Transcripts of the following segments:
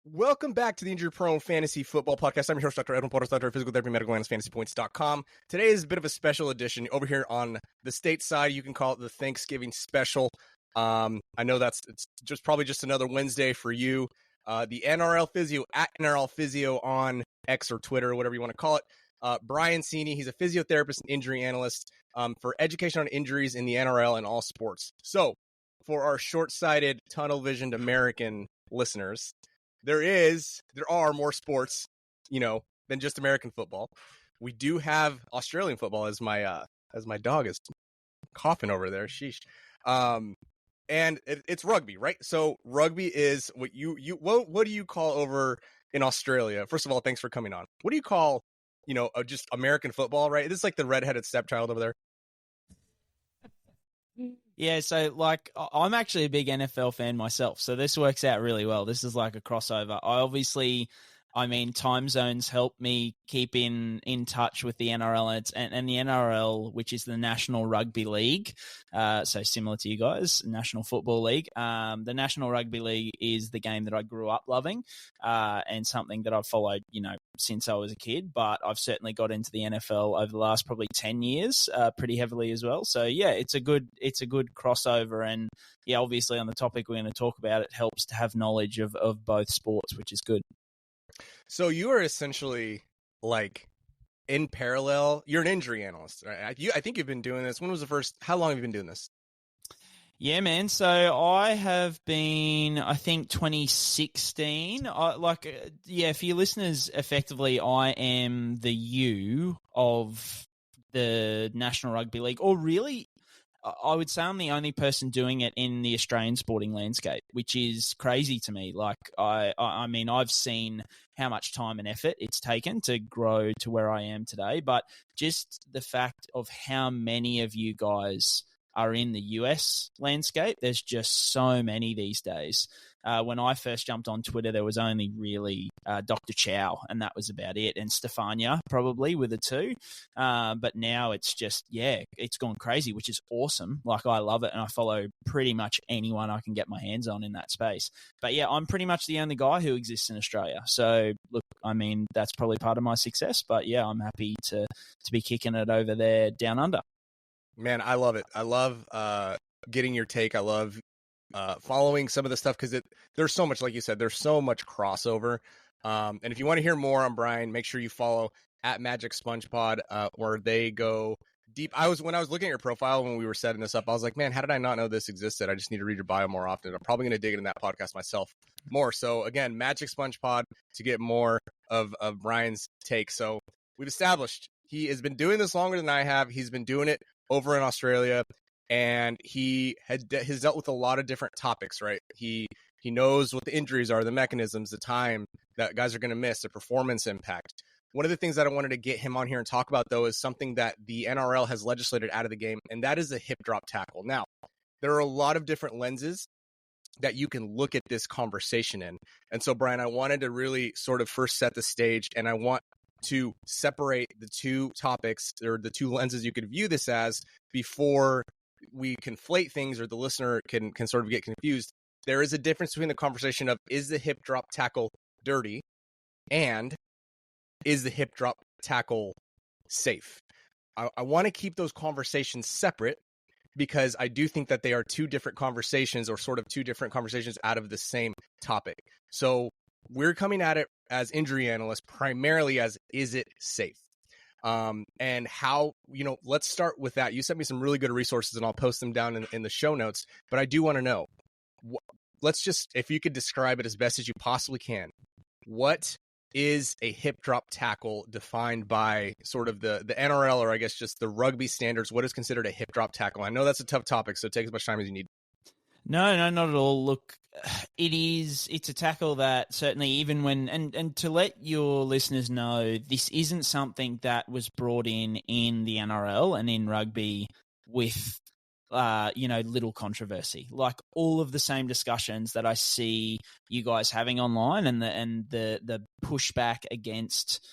Welcome back to the Injury Prone Fantasy Football Podcast. I'm your host, Dr. Edwin Porras, Doctor of Physical Therapy, Medical Analyst, FantasyPoints.com. Today is a bit of a special edition. Over here on the state side, you can call it the Thanksgiving special. I know it's probably just another Wednesday for you. The NRL Physio, at NRL Physio on X or Twitter, or whatever you want to call it. Brien, Seeney, he's a physiotherapist and injury analyst for education on injuries in the NRL and all sports. So, for our short-sighted, tunnel-visioned American listeners, there are more sports, than just American football. We do have Australian football, as my dog is coughing over there. Sheesh. And it's rugby, right? So rugby is what what do you call over in Australia? First of all, thanks for coming on. What do you call, just American football, right? This is like the redheaded stepchild over there. Yeah, so I'm actually a big NFL fan myself, so this works out really well. This is like a crossover. Time zones help me keep in touch with the NRL and the NRL, which is the National Rugby League. So similar to you guys, National Football League. The National Rugby League is the game that I grew up loving, and something that I've followed, since I was a kid. But I've certainly got into the NFL over the last probably 10 years, pretty heavily as well. So yeah, it's a good crossover. And yeah, obviously on the topic we're going to talk about, it helps to have knowledge of both sports, which is good. So you are essentially in parallel. You're an injury analyst, right? I think you've been doing this. How long have you been doing this? Yeah, man. So I have been, I think 2016. For your listeners, effectively, I am the U of the National Rugby League, or really, I would say I'm the only person doing it in the Australian sporting landscape, which is crazy to me. I've seen how much time and effort it's taken to grow to where I am today, but just the fact of how many of you guys are in the US landscape, there's just so many these days. When I first jumped on Twitter, there was only really Dr. Chow, and that was about it, and Stefania probably with a 2. But now it's just, it's gone crazy, which is awesome. I love it, and I follow pretty much anyone I can get my hands on in that space. But yeah, I'm pretty much the only guy who exists in Australia. So look, that's probably part of my success, but yeah, I'm happy to be kicking it over there down under. Man, I love it. I love getting your take. I love following some of the stuff because there's so much, like you said, there's so much crossover. And if you want to hear more on Brien, make sure you follow at Magic Sponge Pod, where they go deep. When I was looking at your profile when we were setting this up, I was like, man, how did I not know this existed? I just need to read your bio more often. I'm probably going to dig into that podcast myself more. So again, Magic Sponge Pod to get more of Brien's take. So we've established he has been doing this longer than I have. He's been doing it over in Australia, and he has dealt with a lot of different topics, right? He knows what the injuries are, the mechanisms, the time that guys are going to miss, the performance impact. One of the things that I wanted to get him on here and talk about, though, is something that the NRL has legislated out of the game, and that is the hip drop tackle. Now, there are a lot of different lenses that you can look at this conversation in. And so, Brien, I wanted to really sort of first set the stage, and I want to separate the two topics or the two lenses you could view this as before we conflate things or the listener can sort of get confused. There is a difference between the conversation of, is the hip drop tackle dirty, and is the hip drop tackle safe? I want to keep those conversations separate because I do think that they are two different conversations, or sort of two different conversations out of the same topic. So we're coming at it as injury analysts primarily as, is it safe? And how, let's start with that. You sent me some really good resources and I'll post them down in the show notes, but I do want to know, if you could describe it as best as you possibly can, what is a hip drop tackle defined by sort of the NRL, or I guess just the rugby standards? What is considered a hip drop tackle? I know that's a tough topic, so take as much time as you need. No, not at all. Look, it's a tackle that certainly, even when, and to let your listeners know, this isn't something that was brought in the NRL and in rugby with, little controversy. Like all of the same discussions that I see you guys having online, and the pushback against,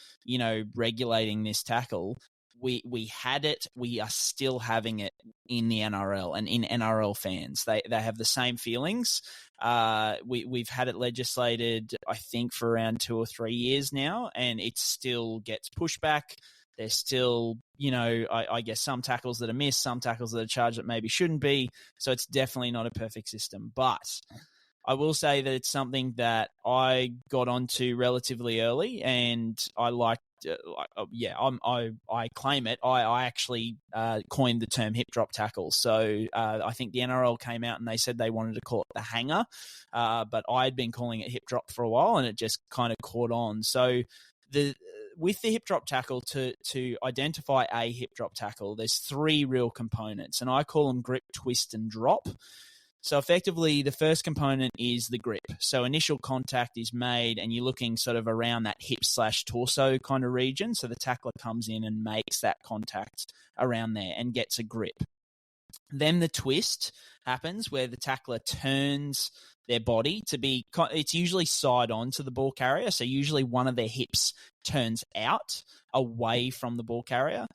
regulating this tackle we had it. We are still having it in the NRL and in NRL fans. They have the same feelings. We've had it legislated, I think, for around 2 or 3 years now, and it still gets pushback. There's still, I guess some tackles that are missed, some tackles that are charged that maybe shouldn't be. So it's definitely not a perfect system. But I will say that it's something that I got onto relatively early, and I liked. I claim it. I actually coined the term hip drop tackle. So I think the NRL came out and they said they wanted to call it the hanger, but I had been calling it hip drop for a while, and it just kind of caught on. So with the hip drop tackle, to identify a hip drop tackle, there's 3 real components, and I call them grip, twist, and drop. So effectively, the first component is the grip. So initial contact is made, and you're looking sort of around that hip/torso kind of region. So the tackler comes in and makes that contact around there and gets a grip. Then the twist happens where the tackler turns their body to be, it's usually side on to the ball carrier. So usually one of their hips turns out away from the ball carrier.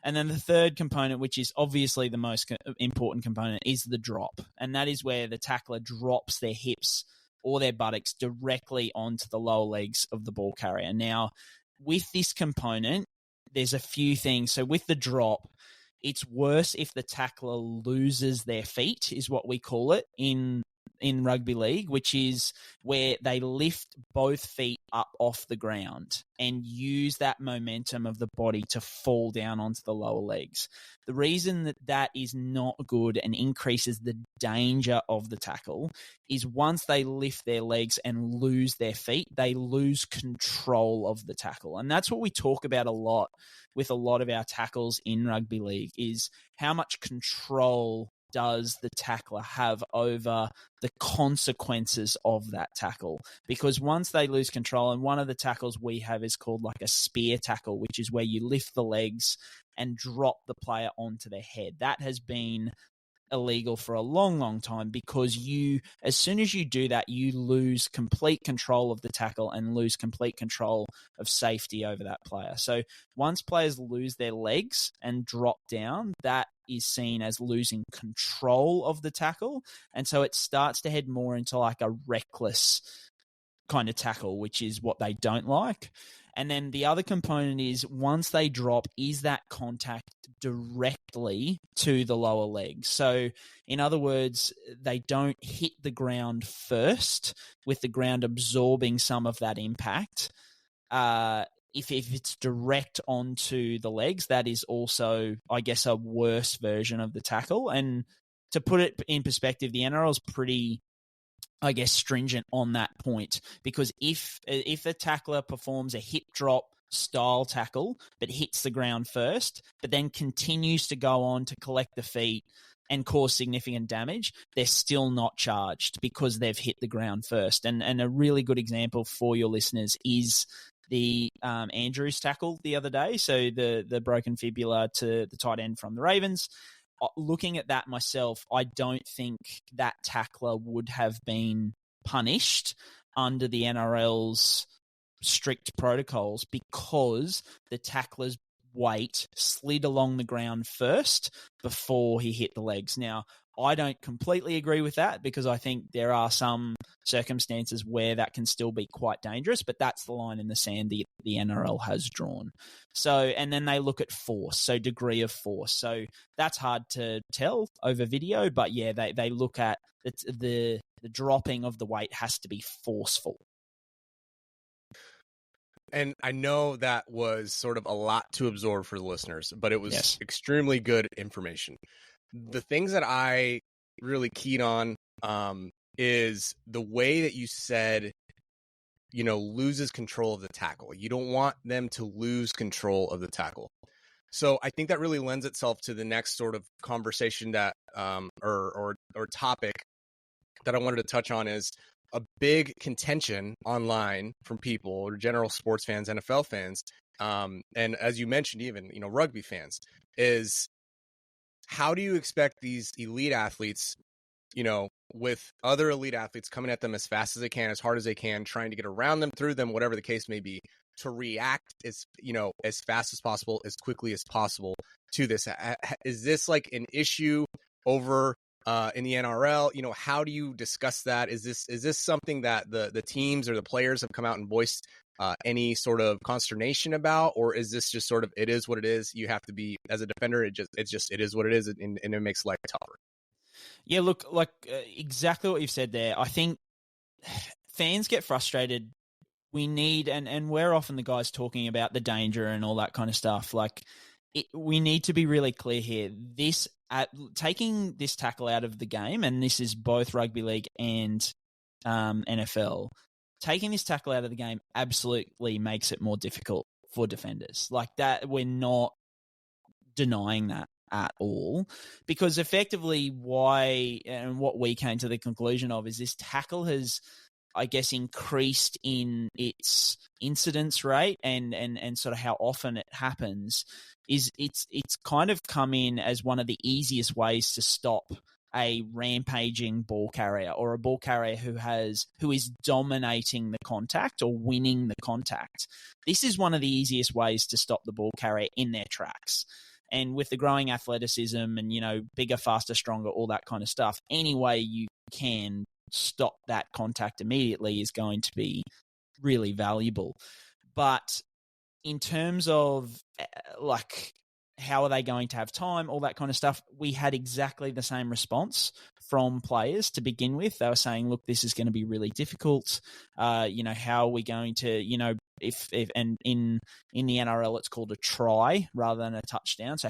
And then the third component, which is obviously the most important component, is the drop. And that is where the tackler drops their hips or their buttocks directly onto the lower legs of the ball carrier. Now, with this component, there's a few things. So with the drop, it's worse if the tackler loses their feet, is what we call it in rugby league, which is where they lift both feet up off the ground and use that momentum of the body to fall down onto the lower legs. The reason that is not good and increases the danger of the tackle is once they lift their legs and lose their feet, they lose control of the tackle. And that's what we talk about a lot with a lot of our tackles in rugby league, is how much control does the tackler have over the consequences of that tackle? Because once they lose control, and one of the tackles we have is called like a spear tackle, which is where you lift the legs and drop the player onto their head. That has been illegal for a long, long time, because as soon as you do that, you lose complete control of the tackle and lose complete control of safety over that player. So once players lose their legs and drop down, that is seen as losing control of the tackle. And so it starts to head more into like a reckless kind of tackle, which is what they don't like. And then the other component is once they drop, is that contact directly to the lower leg? So in other words, they don't hit the ground first, with the ground absorbing some of that impact. If it's direct onto the legs, that is also, I guess, a worse version of the tackle. And to put it in perspective, the NRL is pretty, I guess, stringent on that point, because if the tackler performs a hip drop style tackle but hits the ground first, but then continues to go on to collect the feet and cause significant damage, they're still not charged because they've hit the ground first. And a really good example for your listeners is the Andrews tackle the other day. So the broken fibula to the tight end from the Ravens. Looking at that myself, I don't think that tackler would have been punished under the NRL's strict protocols, because the tackler's weight slid along the ground first before he hit the legs. Now, I don't completely agree with that, because I think there are some circumstances where that can still be quite dangerous, but that's the line in the sand the NRL has drawn. So, and then they look at force, so degree of force. So that's hard to tell over video, but yeah, they look at the dropping of the weight has to be forceful. And I know that was sort of a lot to absorb for the listeners, but it was extremely good information. The things that I really keyed on is the way that you said, loses control of the tackle. You don't want them to lose control of the tackle. So I think that really lends itself to the next sort of conversation that or topic that I wanted to touch on, is a big contention online from people, or general sports fans, NFL fans, and as you mentioned, even rugby fans, is how do you expect these elite athletes with other elite athletes coming at them as fast as they can, as hard as they can, trying to get around them, through them, whatever the case may be, to react as fast as possible, as quickly as possible to this. Is this like an issue over in the NRL? How do you discuss that? Is this something that the teams or the players have come out and voiced any sort of consternation about, or is this just sort of, it is what it is? You have to be, as a defender, it is what it is, and it makes life tougher. Yeah, look, like exactly what you've said there. I think fans get frustrated. We need, and we're often the guys talking about the danger and all that kind of stuff. Like, we need to be really clear here. Taking this tackle out of the game, and this is both rugby league and NFL, taking this tackle out of the game absolutely makes it more difficult for defenders. Like that, we're not denying that at all, because effectively what we came to the conclusion of is this tackle has, I guess, increased in its incidence rate and sort of how often it happens. It's kind of come in as one of the easiest ways to stop a rampaging ball carrier, or a ball carrier who is dominating the contact or winning the contact. This is one of the easiest ways to stop the ball carrier in their tracks. And with the growing athleticism and, bigger, faster, stronger, all that kind of stuff, any way you can stop that contact immediately is going to be really valuable. But in terms of how are they going to have time, all that kind of stuff, we had exactly the same response from players to begin with. They were saying, look, this is going to be really difficult. How are we going to, if and in the NRL it's called a try rather than a touchdown. So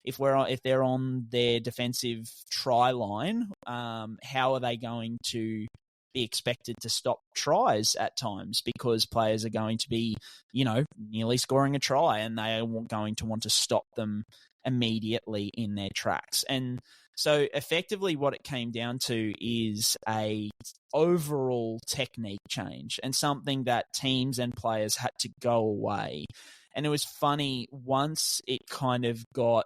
if they're on their defensive try line, how are they going to be expected to stop tries at times, because players are going to be, nearly scoring a try, and they are going to want to stop them immediately in their tracks. And so effectively what it came down to is a overall technique change, and something that teams and players had to go away. And it was funny, once it kind of got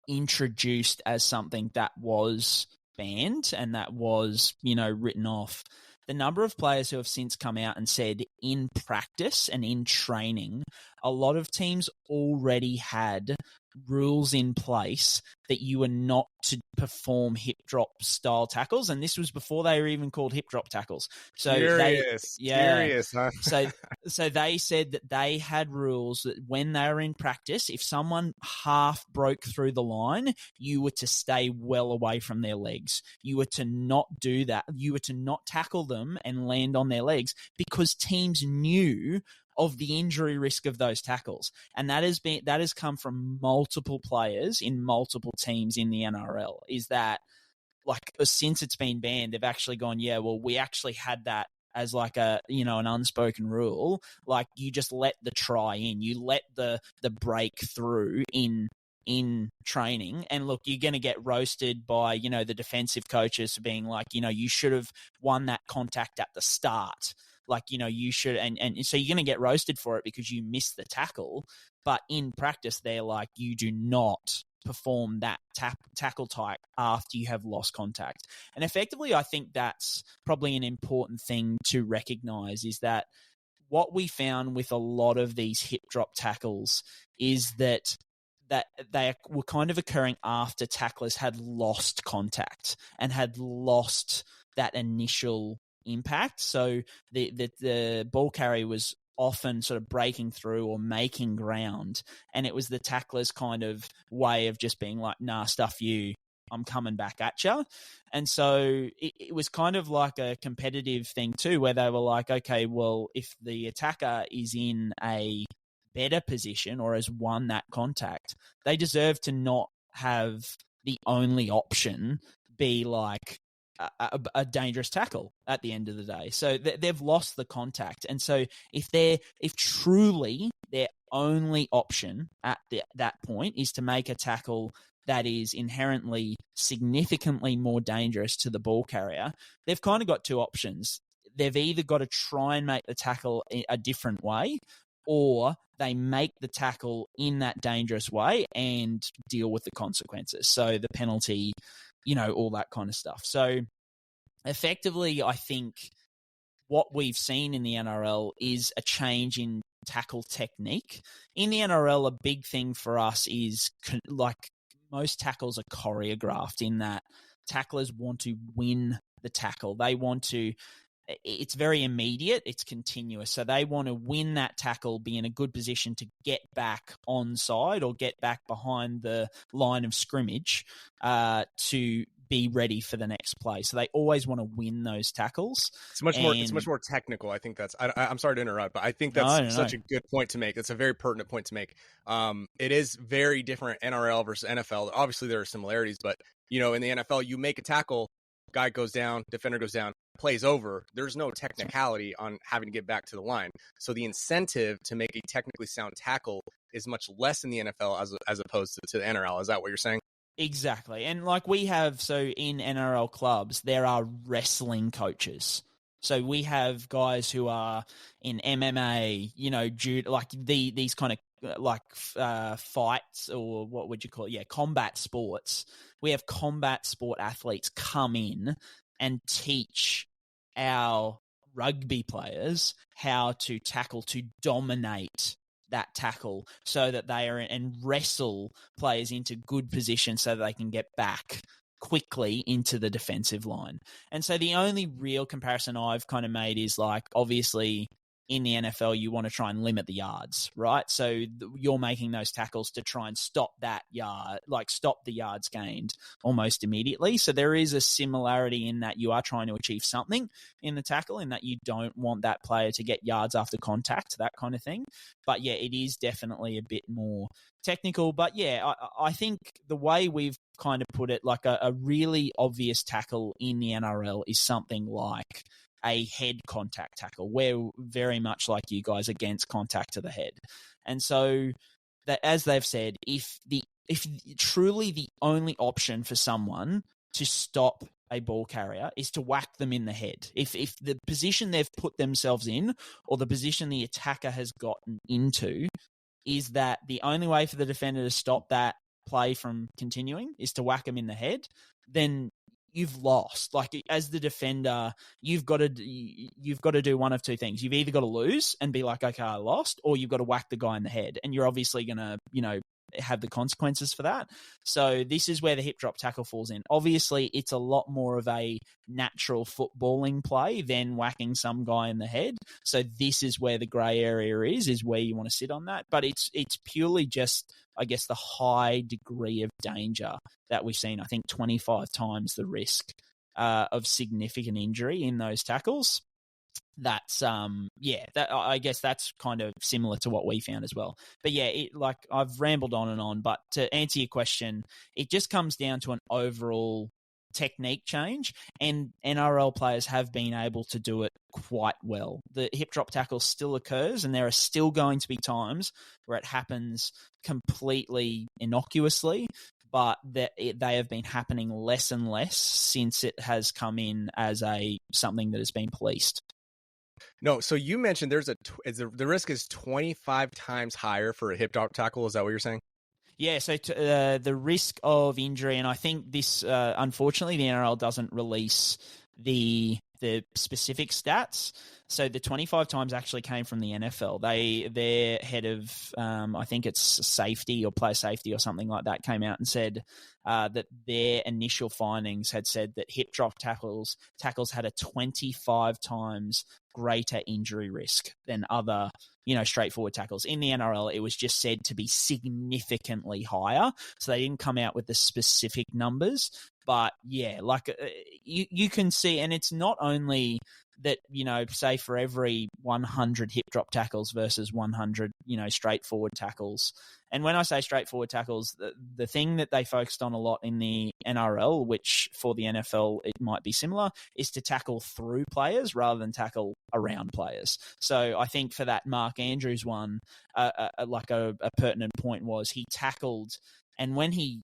introduced as something that was banned and that was, written off, the number of players who have since come out and said in practice and in training, a lot of teams already had rules in place that you were not to perform hip drop style tackles, and this was before they were even called hip drop tackles. So Curious, huh? So they said that they had rules that when they were in practice, if someone half broke through the line, you were to stay well away from their legs. You were to not do that. You were to not tackle them and land on their legs, because teams knew of the injury risk of those tackles. And that has come from multiple players in multiple teams in the NRL, is that, like, since it's been banned, they've actually gone, yeah, well, we actually had that as like an unspoken rule. Like, you just let the try in, you let the break through in training, and look, you're going to get roasted by, the defensive coaches being like, you should have won that contact at the start. Like, you should, and so you're going to get roasted for it because you missed the tackle. But in practice, they're like, you do not perform that tackle type after you have lost contact. And effectively, I think that's probably an important thing to recognize, is that what we found with a lot of these hip drop tackles is that they were kind of occurring after tacklers had lost contact and had lost that initial impact. So the ball carrier was often sort of breaking through or making ground, and it was the tackler's kind of way of just being like, nah, stuff you, I'm coming back at you. And so it was kind of like a competitive thing too, where they were like, okay, well, if the attacker is in a better position or has won that contact, they deserve to not have the only option be like a dangerous tackle at the end of the day. So they've lost the contact. And so if truly their only option at that point is to make a tackle that is inherently significantly more dangerous to the ball carrier, they've kind of got two options. They've either got to try and make the tackle a different way, or they make the tackle in that dangerous way and deal with the consequences. So the penalty, all that kind of stuff. So effectively, I think what we've seen in the NRL is a change in tackle technique. In the NRL, a big thing for us is most tackles are choreographed in that tacklers want to win the tackle. They want to, it's very immediate, it's continuous. So they want to win that tackle, be in a good position to get back onside or get back behind the line of scrimmage to be ready for the next play. So they always want to win those tackles. It's much more technical. I think that's, I'm sorry to interrupt, but I think that's such a good point to make. It's a very pertinent point to make. It is very different NRL versus NFL. Obviously there are similarities, but in the NFL, you make a tackle, guy goes down, defender goes down, plays over. There's no technicality on having to get back to the line. So the incentive to make a technically sound tackle is much less in the NFL as opposed to the NRL. Is that what you're saying? Exactly. And we have, so in NRL clubs, there are wrestling coaches. So we have guys who are in MMA, these kind of fights, or what would you call it? Yeah, combat sports. We have combat sport athletes come in and teach our rugby players how to tackle, to dominate that tackle, so that they are and wrestle players into good position so that they can get back quickly into the defensive line. And so the only real comparison I've kind of made is obviously in the NFL, you want to try and limit the yards, right? So you're making those tackles to try and stop that stop the yards gained almost immediately. So there is a similarity in that you are trying to achieve something in the tackle, in that you don't want that player to get yards after contact, that kind of thing. But yeah, it is definitely a bit more technical. But yeah, I think the way we've kind of put it, a really obvious tackle in the NRL is something like a head contact tackle. We're very much like you guys against contact to the head. And so that, as they've said, if truly the only option for someone to stop a ball carrier is to whack them in the head, if the position they've put themselves in, or the position the attacker has gotten into, is that the only way for the defender to stop that play from continuing is to whack them in the head, then you've lost. As the defender, you've got to do one of two things. You've either got to lose and be like, okay, I lost, or you've got to whack the guy in the head, and you're obviously going to, have the consequences for that. So this is where the hip drop tackle falls in. Obviously, it's a lot more of a natural footballing play than whacking some guy in the head. So this is where the grey area is where you want to sit on that. But it's purely just, I guess, the high degree of danger that we've seen. I think 25 times the risk of significant injury in those tackles. That's I guess that's kind of similar to what we found as well. But yeah, I've rambled on and on, but to answer your question, it just comes down to an overall technique change, and NRL players have been able to do it quite well. The hip drop tackle still occurs, and there are still going to be times where it happens completely innocuously, but they have been happening less and less since it has come in as something that has been policed. No, so you mentioned the risk is 25 times higher for a hip drop tackle. Is that what you're saying? Yeah, so the risk of injury, and I think this, unfortunately, the NRL doesn't release the specific stats. So the 25 times actually came from the NFL. Their head of, I think it's safety or player safety or something like that, came out and said that their initial findings had said that hip drop tackles had a 25 times greater injury risk than other, straightforward tackles. In the NRL, it was just said to be significantly higher. So they didn't come out with the specific numbers. But yeah, you can see, and it's not only that, say for every 100 hip drop tackles versus 100, straightforward tackles. And when I say straightforward tackles, the thing that they focused on a lot in the NRL, which for the NFL it might be similar, is to tackle through players rather than tackle around players. So I think for that Mark Andrews one, a pertinent point was he tackled, and when he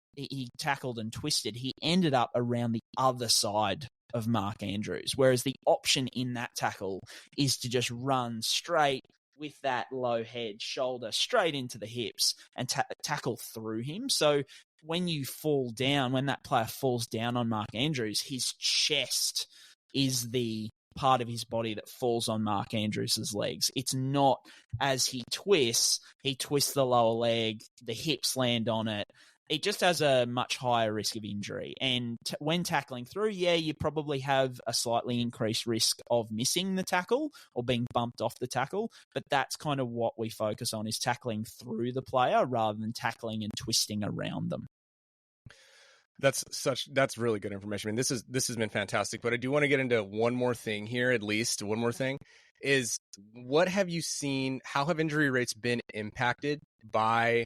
tackled and twisted, he ended up around the other side of Mark Andrews, whereas the option in that tackle is to just run straight, with that low head, shoulder straight into the hips and tackle through him. So when you fall down, when that player falls down on Mark Andrews, his chest is the part of his body that falls on Mark Andrews' legs. It's not as he twists the lower leg, the hips land on it. It just has a much higher risk of injury. And when tackling through, you probably have a slightly increased risk of missing the tackle or being bumped off the tackle. But that's kind of what we focus on, is tackling through the player rather than tackling and twisting around them. That's really good information. I mean, this has been fantastic, but I do want to get into one more thing here, at least one more thing, is what have you seen? How have injury rates been impacted by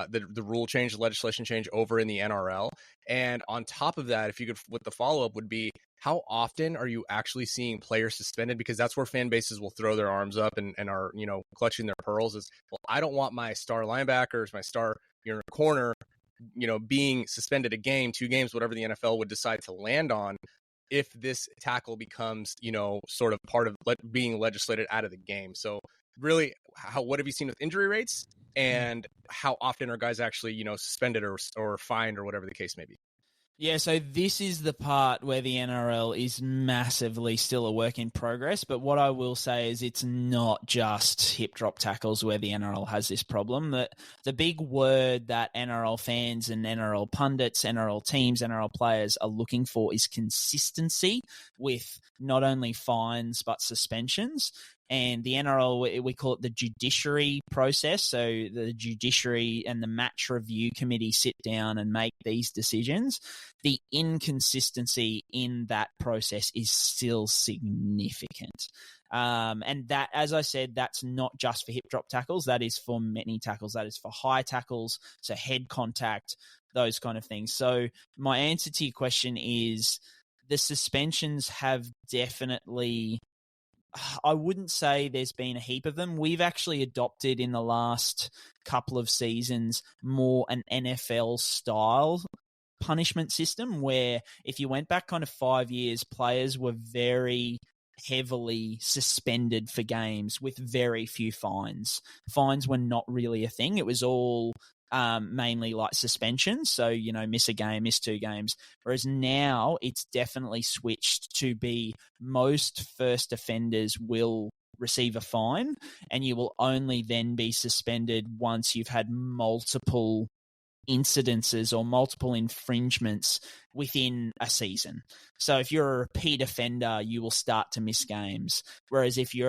the rule change, the legislation change over in the NRL? And on top of that, if you could, what the follow-up would be, how often are you actually seeing players suspended? Because that's where fan bases will throw their arms up and are, clutching their pearls, is, well, I don't want my star linebackers, my star corner, being suspended a game, 2 games, whatever the NFL would decide to land on, if this tackle becomes, sort of part of being legislated out of the game. So really, what have you seen with injury rates, and how often are guys actually, suspended or fined or whatever the case may be? Yeah, so this is the part where the NRL is massively still a work in progress. But what I will say is it's not just hip drop tackles where the NRL has this problem. The big word that NRL fans and NRL pundits, NRL teams, NRL players are looking for is consistency with not only fines but suspensions. And the NRL, we call it the judiciary process. So the judiciary and the match review committee sit down and make these decisions. The inconsistency in that process is still significant. And that, as I said, that's not just for hip drop tackles. That is for many tackles. That is for high tackles, so head contact, those kind of things. So my answer to your question is the suspensions have definitely... I wouldn't say there's been a heap of them. We've actually adopted in the last couple of seasons more an NFL style punishment system, where if you went back kind of 5 years, players were very heavily suspended for games with very few fines. Fines were not really a thing. It was all mainly like suspensions. So, miss a game, miss 2 games. Whereas now it's definitely switched to be most first offenders will receive a fine, and you will only then be suspended once you've had multiple incidences or multiple infringements within a season. So if you're a repeat offender, you will start to miss games. Whereas if you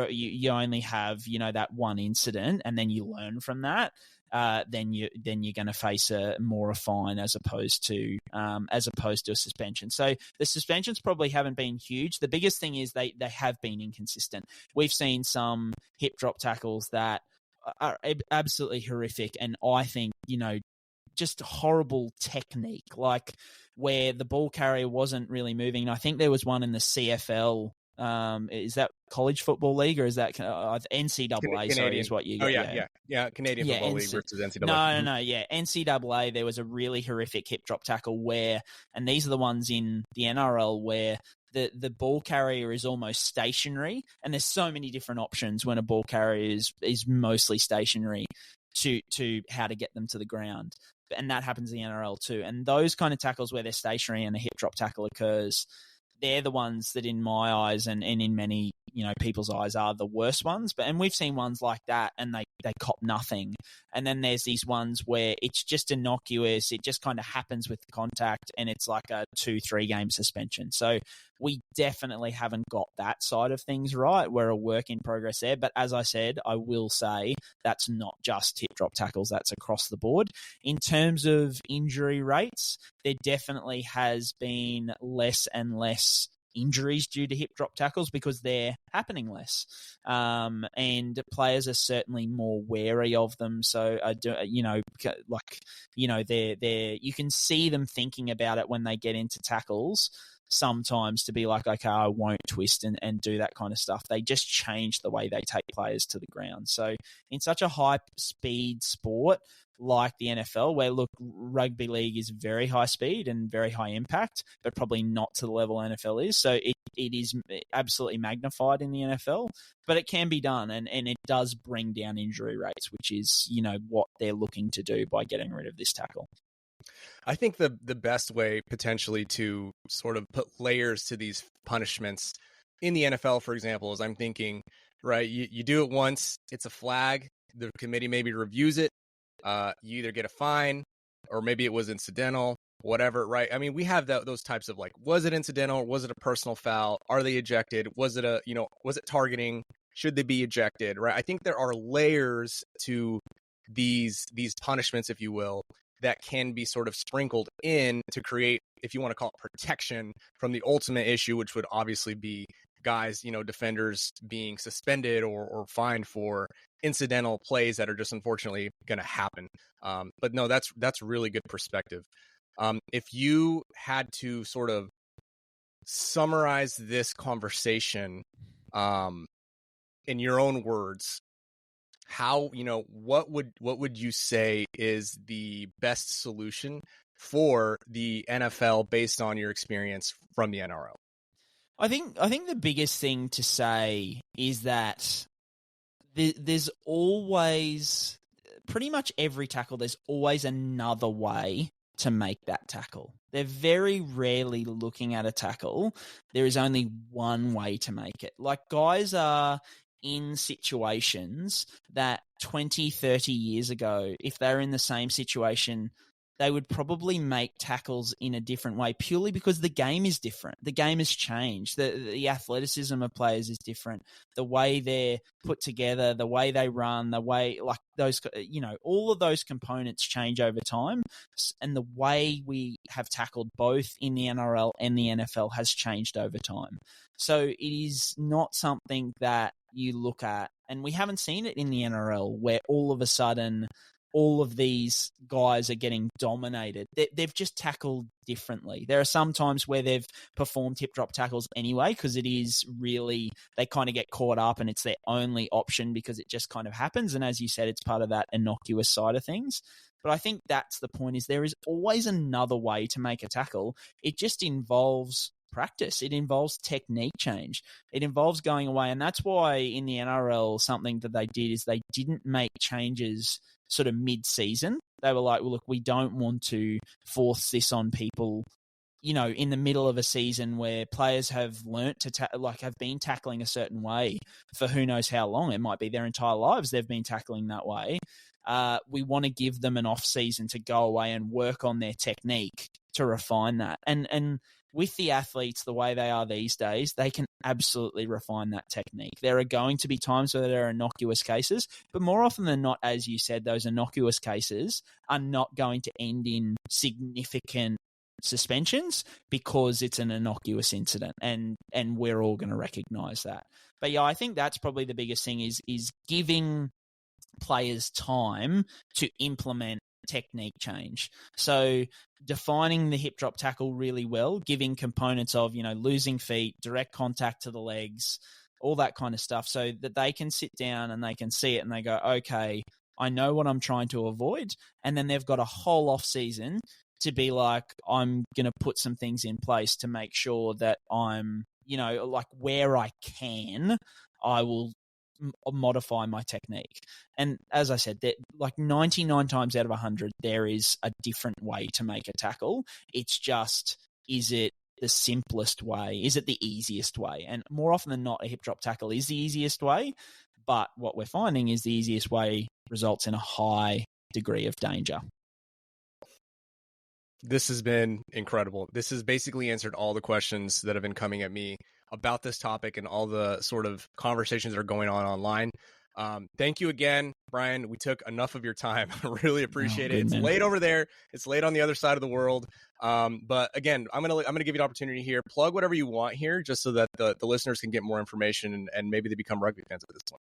only have, that one incident and then you learn from that, then you're going to face a fine as opposed to a suspension. So the suspensions probably haven't been huge. The biggest thing is they have been inconsistent. We've seen some hip drop tackles that are absolutely horrific, and I think just horrible technique, like where the ball carrier wasn't really moving. I think there was one in the CFL. Is that college football league, or is that NCAA? Canadian. Sorry, is what you get. Canadian football league versus NCAA. No. Yeah, NCAA. There was a really horrific hip drop tackle where, and these are the ones in the NRL where the ball carrier is almost stationary, and there's so many different options when a ball carrier is mostly stationary to how to get them to the ground. And that happens in the NRL too. And those kind of tackles where they're stationary and a hip drop tackle occurs, they're the ones that in my eyes and in many people's eyes are the worst ones. And we've seen ones like that and they cop nothing. And then there's these ones where it's just innocuous. It just kind of happens with the contact and it's like a 2-3 game suspension. So we definitely haven't got that side of things right. We're a work in progress there. But as I said, I will say that's not just hip drop tackles. That's across the board. In terms of injury rates, there definitely has been less and less injuries due to hip drop tackles because they're happening less. And players are certainly more wary of them. So, you can see them thinking about it when they get into tackles. sometimes to be like, okay, I won't twist and do that kind of stuff. They just change the way they take players to the ground. So in such a high speed sport like the NFL, where look, rugby league is very high speed and very high impact, but probably not to the level NFL is. So it is absolutely magnified in the NFL, but it can be done, and it does bring down injury rates, which is, what they're looking to do by getting rid of this tackle. I think the best way potentially to sort of put layers to these punishments in the NFL, for example, is I'm thinking, right, you do it once, it's a flag, the committee maybe reviews it, you either get a fine or maybe it was incidental, whatever, right? I mean, we have those types of like, was it incidental? Was it a personal foul? Are they ejected? Was it was it targeting? Should they be ejected, right? I think there are layers to these punishments, if you will, that can be sort of sprinkled in to create, if you want to call it, protection from the ultimate issue, which would obviously be guys, defenders being suspended or fined for incidental plays that are just unfortunately going to happen. But no, that's really good perspective. If you had to sort of summarize this conversation in your own words, how, what would you say is the best solution for the NFL based on your experience from the NRL? I think the biggest thing to say is that there's always, pretty much every tackle, there's always another way to make that tackle. They're very rarely looking at a tackle. There is only one way to make it. Like, guys are in situations that 20, 30 years ago, if they're in the same situation, they would probably make tackles in a different way, purely because the game is different. The game has changed. The athleticism of players is different. The way they're put together, the way they run, the way, like, those, all of those components change over time. And the way we have tackled both in the NRL and the NFL has changed over time. So it is not something that you look at, and we haven't seen it in the NRL, where all of a sudden all of these guys are getting dominated. They've just tackled differently. There are some times where they've performed hip drop tackles anyway, because it is really, they kind of get caught up and it's their only option because it just kind of happens. And as you said, it's part of that innocuous side of things. But I think that's the point, is there is always another way to make a tackle. It just involves practice. It involves technique change. It involves going away. And that's why in the NRL, something that they did is they didn't make changes sort of mid-season. They were like, well, look, we don't want to force this on people, in the middle of a season where players have learnt to have been tackling a certain way for who knows how long. It might be their entire lives they've been tackling that way. We want to give them an off season to go away and work on their technique to refine that. And with the athletes, the way they are these days, they can absolutely refine that technique. There are going to be times where there are innocuous cases, but more often than not, as you said, those innocuous cases are not going to end in significant suspensions because it's an innocuous incident, and we're all going to recognize that. But yeah, I think that's probably the biggest thing, is giving players time to implement technique change. So defining the hip drop tackle really well, giving components of, losing feet, direct contact to the legs, all that kind of stuff, so that they can sit down and they can see it and they go, okay, I know what I'm trying to avoid. And then they've got a whole off season to be like, I'm going to put some things in place to make sure that I'm, where I can, I will modify my technique. And as I said, that 99 times out of 100, there is a different way to make a tackle. It's just, is it the simplest way? Is it the easiest way? And more often than not, a hip drop tackle is the easiest way. But what we're finding is the easiest way results in a high degree of danger. This has been incredible. This has basically answered all the questions that have been coming at me about this topic and all the sort of conversations that are going on online. Thank you again, Brien. We took enough of your time. I really appreciate it. It's late over there. It's late on the other side of the world. But again, I'm gonna give you an opportunity here. Plug whatever you want here, just so that the listeners can get more information and maybe they become rugby fans at this point.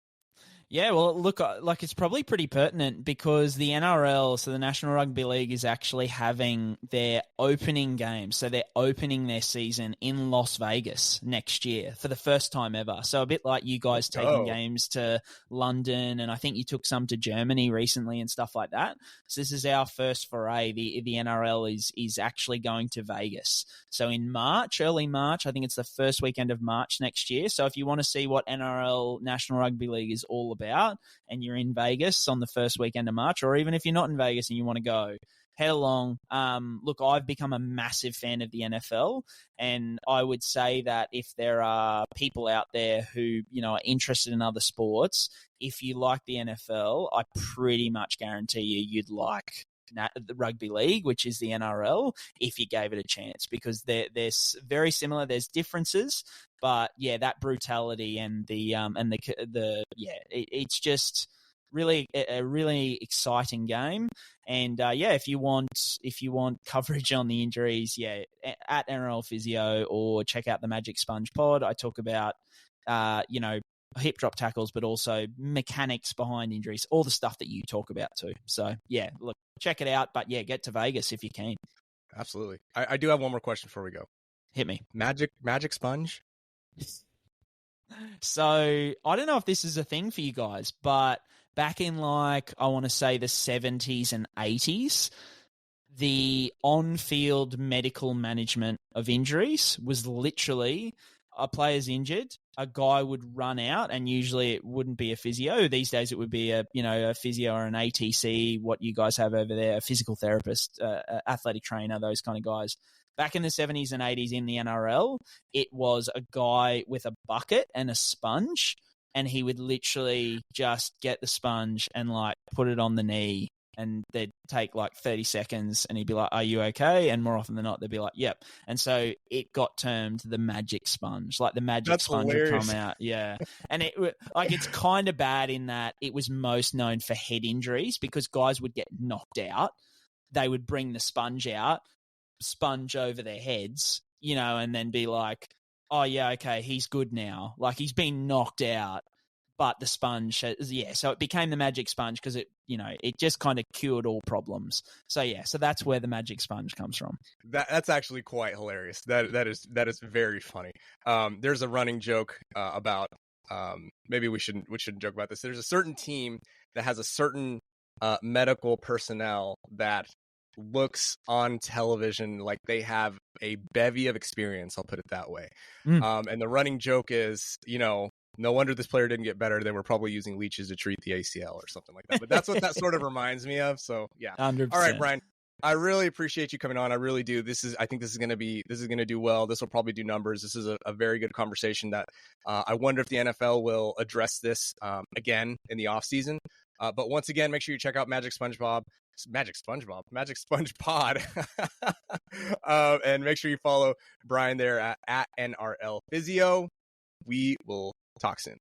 Yeah, well, look, like it's probably pretty pertinent because the NRL, so the National Rugby League, is actually having their opening game. So they're opening their season in Las Vegas next year for the first time ever. So a bit like you guys taking games to London, and I think you took some to Germany recently and stuff like that. So this is our first foray. The NRL is actually going to Vegas. So in March, early March, I think it's the first weekend of March next year. So if you want to see what NRL, National Rugby League, is all about, and you're in Vegas on the first weekend of March, or even if you're not in Vegas and you want to go, head along. Look, I've become a massive fan of the NFL, and I would say that if there are people out there who, are interested in other sports, if you like the NFL, I pretty much guarantee you'd like the rugby league, which is the NRL, if you gave it a chance, because they're very similar. There's differences, but yeah, that brutality and it's just really a really exciting game. And if you want coverage on the injuries, at NRL Physio, or check out the Magic Sponge pod. I talk about hip drop tackles, but also mechanics behind injuries, all the stuff that you talk about too. So yeah, look, check it out, but yeah, get to Vegas if you can. Absolutely. I do have one more question before we go. Hit me. Magic Sponge? So I don't know if this is a thing for you guys, but back in I want to say the 70s and 80s, the on-field medical management of injuries was literally a player's injured, a guy would run out, and usually it wouldn't be a physio. These days it would be a physio or an ATC, what you guys have over there, a physical therapist, athletic trainer, those kind of guys. Back in the 70s and 80s in the NRL, it was a guy with a bucket and a sponge, and he would literally just get the sponge and put it on the knee, and they'd take 30 seconds, and he'd be like, "Are you okay?" And more often than not, they'd be like, "Yep." And so it got termed the magic sponge. The magic sponge would come out. Yeah. And it's kind of bad in that it was most known for head injuries, because guys would get knocked out. They would bring the sponge out, sponge over their heads, and then be like, "Oh yeah, okay, he's good now." He's been knocked out. But the sponge, so it became the magic sponge because it just kind of cured all problems. So yeah, so that's where the magic sponge comes from. That's actually quite hilarious. That is very funny. There's a running joke about maybe we shouldn't joke about this. There's a certain team that has a certain medical personnel that looks on television like they have a bevy of experience. I'll put it that way. And the running joke is, no wonder this player didn't get better. They were probably using leeches to treat the ACL or something like that. But that's what that sort of reminds me of. So yeah. 100%. All right, Brien, I really appreciate you coming on. I really do. I think this is going to do well. This will probably do numbers. This is a very good conversation that I wonder if the NFL will address this again in the off season. But once again, make sure you check out Magic Sponge Pod, and make sure you follow Brien there at NRL Physio. We will talk soon.